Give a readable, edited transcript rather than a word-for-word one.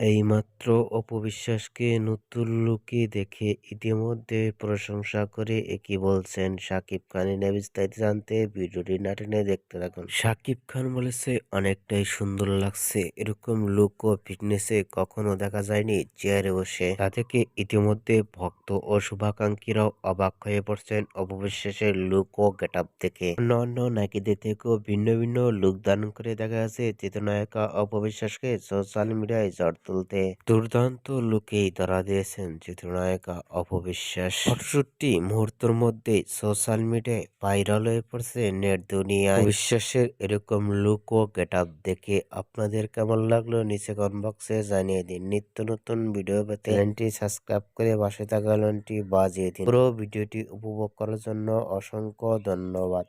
এইমাত্র অপু বিশ্বাসকে নতুন লুকে দেখে ইতিমধ্যে প্রশংসা করে একই বলছেন শাকিব খান। এ নিয়ে বিস্তারিত জানতে ভিডিওটি না টেনে দেখতে থাকুন। শাকিব খান বলেছে, অনেকটাই সুন্দর লাগছে, এরকম লুক ও ফিটনেসে কখনো দেখা যায়নি চেয়ারে বসে। তা থেকে ইতিমধ্যে ভক্ত ও শুভাকাঙ্ক্ষীরাও অবাক হয়ে পড়ছেন অপু বিশ্বাসের লুক ও গেটআপ দেখে। অন্য নায়িকাদের থেকেও ভিন্ন ভিন্ন লুক ধারণ করে দেখা গেছে চিত্রনায়িকা অপু বিশ্বাসকে সোশ্যাল মিডিয়ায় ঝড় তুলতে। দুর্দান্ত লুকেই ধরা দিয়েছেন চিত্রনায়িকা অপু বিশ্বাস। ফটোশুটটি মুহূর্তের মধ্যেই সোশ্যাল মিডিয়ায় ভাইরাল হয়ে পড়ছে নেট দুনিয়ায়। অপু বিশ্বাসের এরকম লুক ও গেটআপ দেখে আপনাদের কেমন লাগলো নিচে কমেন্ট বক্সে জানিয়ে দিন। নিত্য নতুন ভিডিও পেতে চ্যানেলটি সাবস্ক্রাইব করে পাশে থাকা ঘন্টি বাজিয়ে দিন। পুরো ভিডিওটি উপভোগ করার জন্য অসংখ্য ধন্যবাদ।